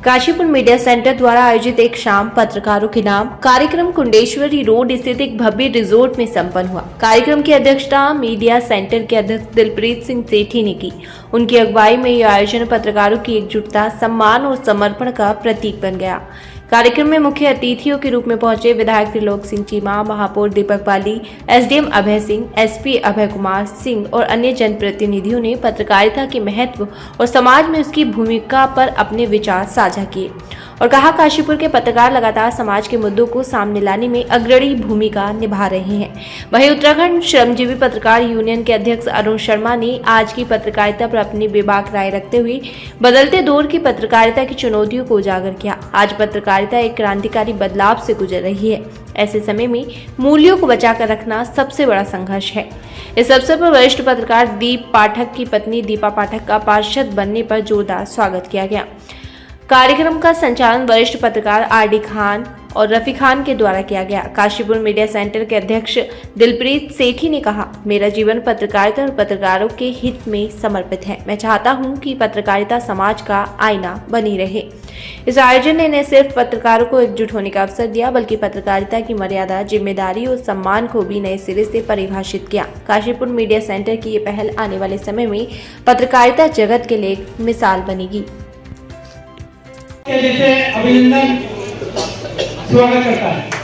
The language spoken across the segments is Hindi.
काशीपुर मीडिया सेंटर द्वारा आयोजित एक शाम पत्रकारों के नाम कार्यक्रम कुंडेश्वरी रोड स्थित एक भव्य रिजोर्ट में संपन्न हुआ। कार्यक्रम की अध्यक्षता मीडिया सेंटर के अध्यक्ष दिलप्रीत सिंह सेठी ने की। उनकी अगुवाई में यह आयोजन पत्रकारों की एकजुटता, सम्मान और समर्पण का प्रतीक बन गया। कार्यक्रम में मुख्य अतिथियों के रूप में पहुंचे विधायक त्रिलोक सिंह चीमा, महापौर दीपक पाली, एसडीएम अभय सिंह, एसपी अभय कुमार सिंह और अन्य जनप्रतिनिधियों ने पत्रकारिता के महत्व और समाज में उसकी भूमिका पर अपने विचार साझा किए और कहा, काशीपुर के पत्रकार लगातार समाज के मुद्दों को सामने लाने में अग्रणी भूमिका निभा रहे हैं। वहीं उत्तराखंड श्रमजीवी पत्रकार यूनियन के अध्यक्ष अरुण शर्मा ने आज की पत्रकारिता पर अपनी बेबाक राय रखते हुए बदलते दौर की पत्रकारिता की चुनौतियों को उजागर किया। आज पत्रकारिता एक क्रांतिकारी बदलाव से गुजर रही है। ऐसे समय में मूल्यों को बचाकर रखना सबसे बड़ा संघर्ष है। इस अवसर पर वरिष्ठ पत्रकार दीप पाठक की पत्नी दीपा पाठक का पार्षद बनने पर जोरदार स्वागत किया गया। कार्यक्रम का संचालन वरिष्ठ पत्रकार आरडी खान और रफी खान के द्वारा किया गया। काशीपुर मीडिया सेंटर के अध्यक्ष दिलप्रीत सेठी ने कहा, मेरा जीवन पत्रकारिता और पत्रकारों के हित में समर्पित है। मैं चाहता हूं कि पत्रकारिता समाज का आईना बनी रहे। इस आयोजन ने न सिर्फ पत्रकारों को एकजुट होने का अवसर दिया, बल्कि पत्रकारिता की मर्यादा, जिम्मेदारी और सम्मान को भी नए सिरे से परिभाषित किया। काशीपुर मीडिया सेंटर की ये पहल आने वाले समय में पत्रकारिता जगत के लिए एक मिसाल बनेगी। जैसे अभिनंदन स्वागत करता है।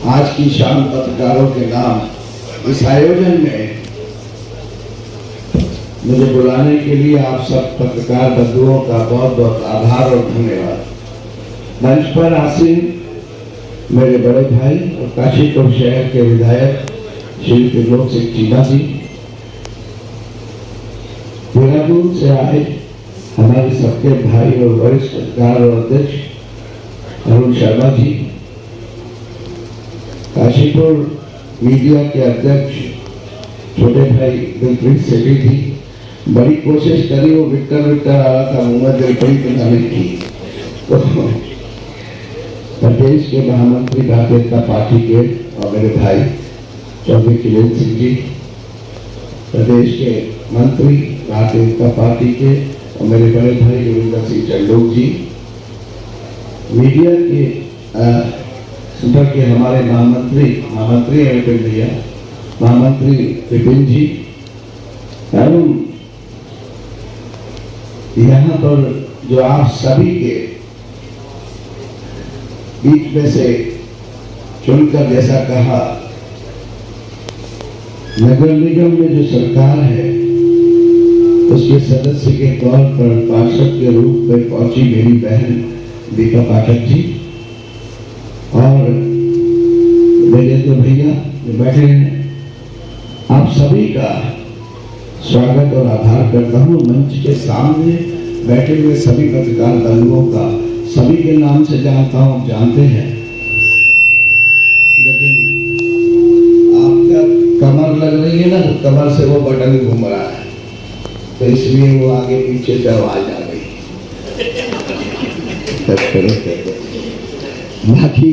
आज की शाम पत्रकारों के नाम इस आयोजन में मुझे बुलाने के लिए आप सब पत्रकार बंधुओं का बहुत बहुत आभार और धन्यवाद। मंच पर आसीन मेरे बड़े भाई और काशीपुर शहर के विधायक श्री त्रिलोक सिंह चीमा जी, देहरादून से आए हमारे सबके भाई और वरिष्ठ पत्रकार और अध्यक्ष अरुण शर्मा जी, काशीपुर मीडिया के अध्यक्ष छोटे भाई दिलप्रीत सेठी जी, बड़ी कोशिश करी, वो विक्टर आ रहा था मुंह में दिलप्रीत लाने की, तो प्रदेश के महामंत्री भारतीय जनता पार्टी के और मेरे भाई चौधरी किलेन सिंह जी, प्रदेश के मंत्री भारतीय जनता पार्टी के और मेरे बड़े भाई रविंदर सिंह चंडोक जी, मीडिया के सुबह के हमारे महामंत्री विपिन भैया, महामंत्री विपिन जी, एवं यहाँ पर जो आप सभी के बीच में से चुनकर, जैसा कहा, नगर निगम में जो सरकार है उसके सदस्य के तौर पर पार्षद के रूप में पहुंची मेरी बहन दीपा पाठक जी और मेरे दो भैया जो बैठे हैं, आप सभी का स्वागत और आभार करता हूँ। मंच के सामने बैठे हुए सभी पत्रकार बंधुओं का सभी के नाम से जानता हूँ, जानते हैं, लेकिन आपका कमर लग रही है ना, तो कमर से वो बटन घूम रहा है, तो इसलिए वो आगे पीछे से आवाज आ गई। बाकी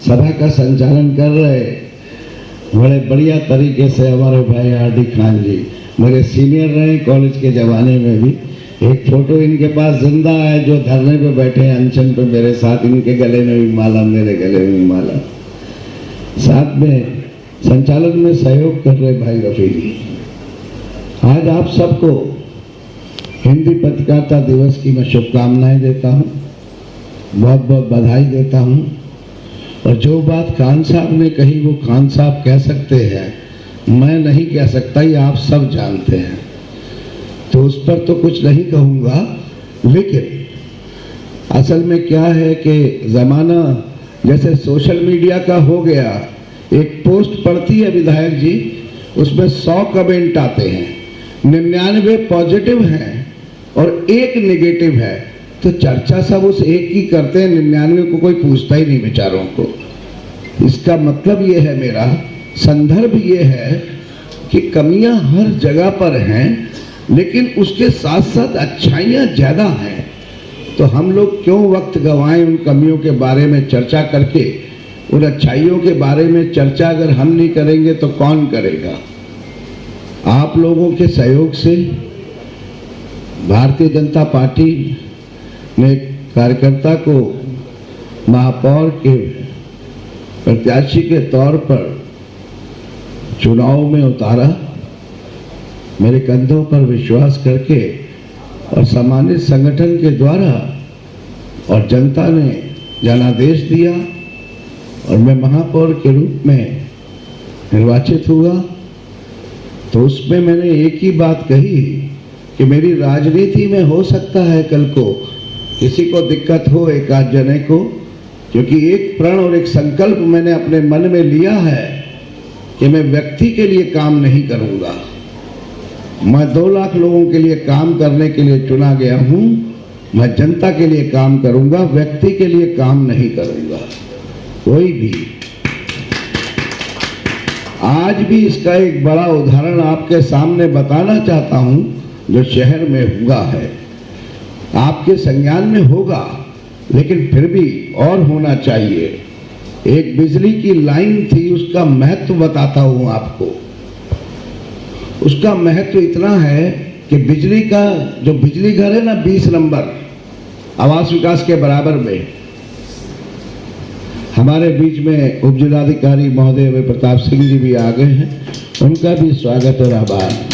सभा का संचालन कर रहे बड़े बढ़िया तरीके से हमारे भाई आरडी खान जी, मेरे सीनियर रहे कॉलेज के जमाने में भी। एक फोटो इनके पास जिंदा है, जो धरने पे बैठे हैं अनशन पे मेरे साथ, इनके गले में भी माला, मेरे गले में भी माला, साथ में संचालन में सहयोग कर रहे भाई रफी जी। आज आप सबको हिंदी पत्रकारिता दिवस की मैं शुभकामनाएं देता हूँ, बहुत बहुत बधाई देता हूँ। और जो बात खान साहब ने कही वो खान साहब कह सकते हैं, मैं नहीं कह सकता, ये आप सब जानते हैं, तो उस पर तो कुछ नहीं कहूँगा। लेकिन असल में क्या है कि ज़माना जैसे सोशल मीडिया का हो गया, एक पोस्ट पड़ती है विधायक जी, उसमें 100 कमेंट आते हैं, 99 पॉजिटिव हैं और 1 नेगेटिव है, तो चर्चा सब उस एक की करते हैं, 99 को कोई पूछता ही नहीं बेचारों को। इसका मतलब ये है, मेरा संदर्भ ये है कि कमियां हर जगह पर हैं, लेकिन उसके साथ साथ अच्छाइयां ज़्यादा हैं। तो हम लोग क्यों वक्त गंवाएं उन कमियों के बारे में चर्चा करके? उन अच्छाइयों के बारे में चर्चा अगर हम नहीं करेंगे तो कौन करेगा? आप लोगों के सहयोग से भारतीय जनता पार्टी ने कार्यकर्ता को महापौर के प्रत्याशी के तौर पर चुनाव में उतारा। मेरे कंधों पर विश्वास करके और सामान्य संगठन के द्वारा और जनता ने जनादेश दिया और मैं महापौर के रूप में निर्वाचित हुआ। तो उसमें मैंने एक ही बात कही कि मेरी राजनीति में हो सकता है कल को किसी को दिक्कत हो, एक आध जने को, क्योंकि एक प्रण और एक संकल्प मैंने अपने मन में लिया है कि मैं व्यक्ति के लिए काम नहीं करूंगा। मैं 2 लाख लोगों के लिए काम करने के लिए चुना गया हूं। मैं जनता के लिए काम करूंगा, व्यक्ति के लिए काम नहीं करूंगा कोई भी। आज भी इसका एक बड़ा उदाहरण आपके सामने बताना चाहता हूं, जो शहर में हुआ है। आपके संज्ञान में होगा, लेकिन फिर भी और होना चाहिए। एक बिजली की लाइन थी, उसका महत्व बताता हूं आपको। उसका महत्व इतना है कि बिजली का जो बिजली घर है ना, 20 नंबर आवास विकास के बराबर में, हमारे बीच में उप जिलाधिकारी महोदय प्रताप सिंह जी भी आ गए हैं, उनका भी स्वागत और आभार।